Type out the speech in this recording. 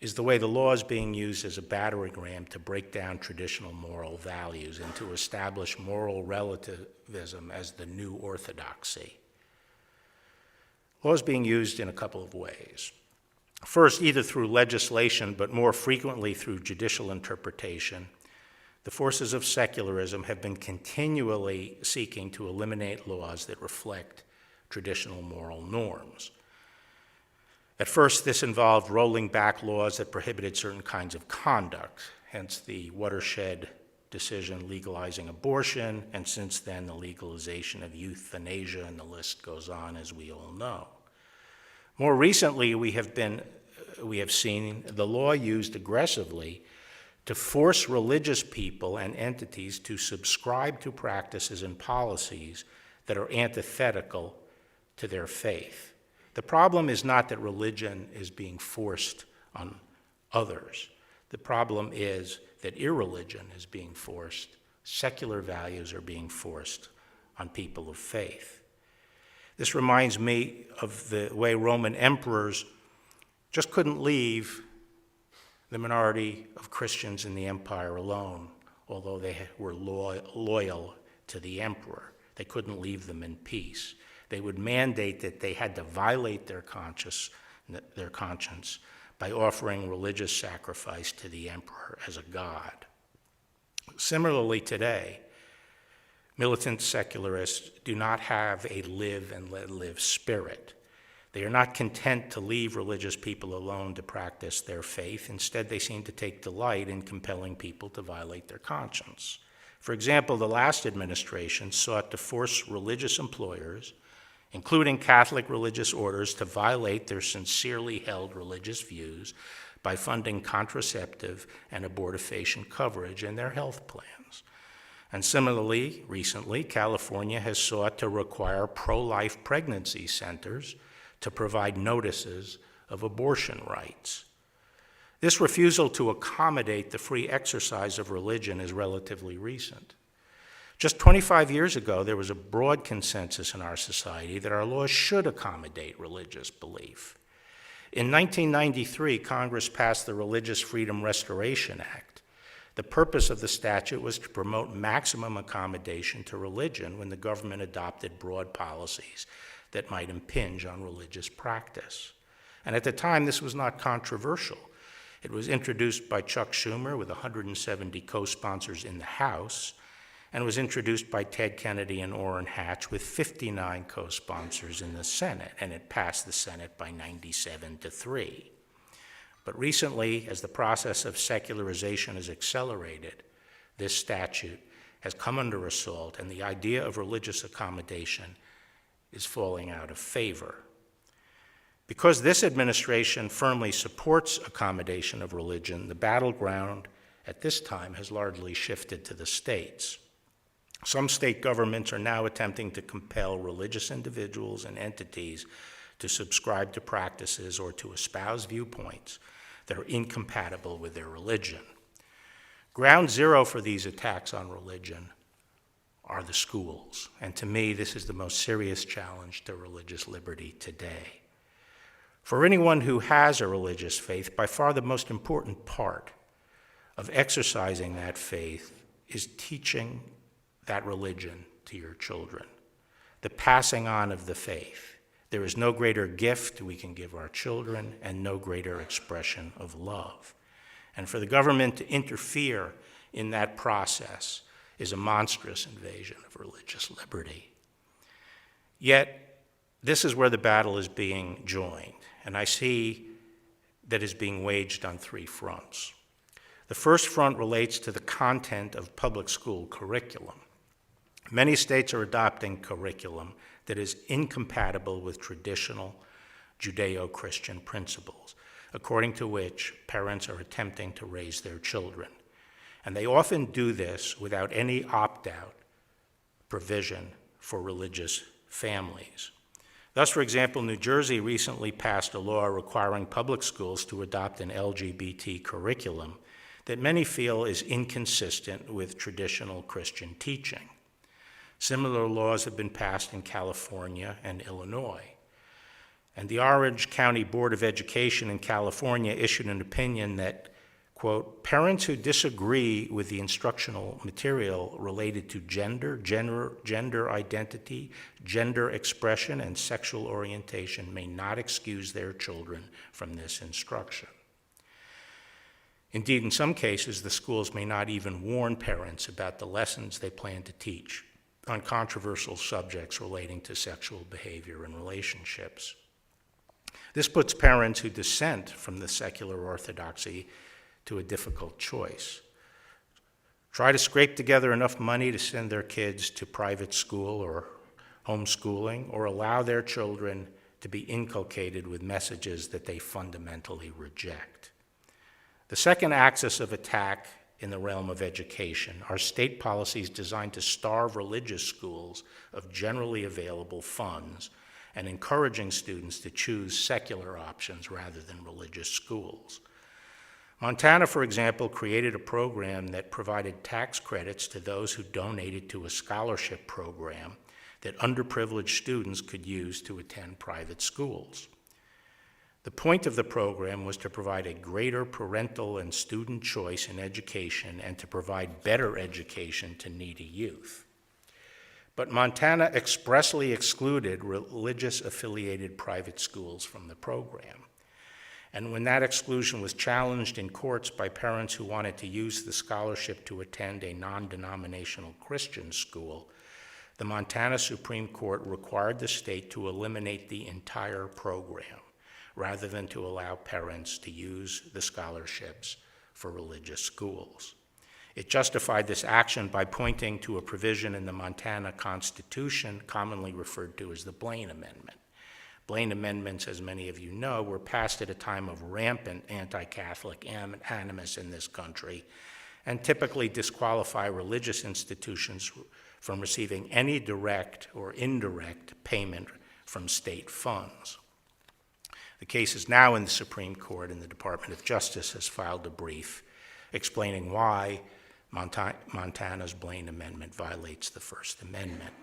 is the way the law is being used as a battering ram to break down traditional moral values and to establish moral relativism as the new orthodoxy. Law is being used in a couple of ways. First, either through legislation, but more frequently through judicial interpretation, the forces of secularism have been continually seeking to eliminate laws that reflect traditional moral norms. At first, this involved rolling back laws that prohibited certain kinds of conduct, hence the watershed decision legalizing abortion, and since then the legalization of euthanasia, and the list goes on, as we all know. More recently, we have seen the law used aggressively to force religious people and entities to subscribe to practices and policies that are antithetical to their faith. The problem is not that religion is being forced on others. The problem is that irreligion is being forced. Secular values are being forced on people of faith. This reminds me of the way Roman emperors just couldn't leave the minority of Christians in the empire alone, although they were loyal to the emperor. They couldn't leave them in peace. They would mandate that they had to violate their conscience by offering religious sacrifice to the emperor as a god. Similarly today, militant secularists do not have a live and let live spirit. They are not content to leave religious people alone to practice their faith. Instead, they seem to take delight in compelling people to violate their conscience. For example, the last administration sought to force religious employers, including Catholic religious orders, to violate their sincerely held religious views by funding contraceptive and abortifacient coverage in their health plans. And similarly, recently, California has sought to require pro-life pregnancy centers to provide notices of abortion rights. This refusal to accommodate the free exercise of religion is relatively recent. Just 25 years ago, there was a broad consensus in our society that our laws should accommodate religious belief. In 1993, Congress passed the Religious Freedom Restoration Act. The purpose of the statute was to promote maximum accommodation to religion when the government adopted broad policies that might impinge on religious practice. And at the time, this was not controversial. It was introduced by Chuck Schumer with 170 co-sponsors in the House, and was introduced by Ted Kennedy and Orrin Hatch with 59 co-sponsors in the Senate, and it passed the Senate by 97-3. But recently, as the process of secularization has accelerated, this statute has come under assault, and the idea of religious accommodation is falling out of favor. Because this administration firmly supports accommodation of religion, the battleground at this time has largely shifted to the states. Some state governments are now attempting to compel religious individuals and entities to subscribe to practices or to espouse viewpoints that are incompatible with their religion. Ground zero for these attacks on religion are the schools, and to me, this is the most serious challenge to religious liberty today. For anyone who has a religious faith, by far the most important part of exercising that faith is teaching that religion to your children, the passing on of the faith. There is no greater gift we can give our children and no greater expression of love. And for the government to interfere in that process is a monstrous invasion of religious liberty. Yet, this is where the battle is being joined, and I see that is being waged on three fronts. The first front relates to the content of public school curriculum. Many states are adopting curriculum that is incompatible with traditional Judeo-Christian principles, according to which parents are attempting to raise their children. And they often do this without any opt-out provision for religious families. Thus, for example, New Jersey recently passed a law requiring public schools to adopt an LGBT curriculum that many feel is inconsistent with traditional Christian teaching. Similar laws have been passed in California and Illinois. And the Orange County Board of Education in California issued an opinion that, quote, parents who disagree with the instructional material related to gender identity, gender expression, and sexual orientation may not excuse their children from this instruction. Indeed, in some cases, the schools may not even warn parents about the lessons they plan to teach on controversial subjects relating to sexual behavior and relationships. This puts parents who dissent from the secular orthodoxy to a difficult choice. Try to scrape together enough money to send their kids to private school or homeschooling, or allow their children to be inculcated with messages that they fundamentally reject. The second axis of attack in the realm of education are state policies designed to starve religious schools of generally available funds and encouraging students to choose secular options rather than religious schools. Montana, for example, created a program that provided tax credits to those who donated to a scholarship program that underprivileged students could use to attend private schools. The point of the program was to provide a greater parental and student choice in education and to provide better education to needy youth. But Montana expressly excluded religious-affiliated private schools from the program. And when that exclusion was challenged in courts by parents who wanted to use the scholarship to attend a non-denominational Christian school, the Montana Supreme Court required the state to eliminate the entire program, rather than to allow parents to use the scholarships for religious schools. It justified this action by pointing to a provision in the Montana Constitution commonly referred to as the Blaine Amendment. Blaine amendments, as many of you know, were passed at a time of rampant anti-Catholic animus in this country and typically disqualify religious institutions from receiving any direct or indirect payment from state funds. The case is now in the Supreme Court, and the Department of Justice has filed a brief explaining why Montana's Blaine Amendment violates the First Amendment.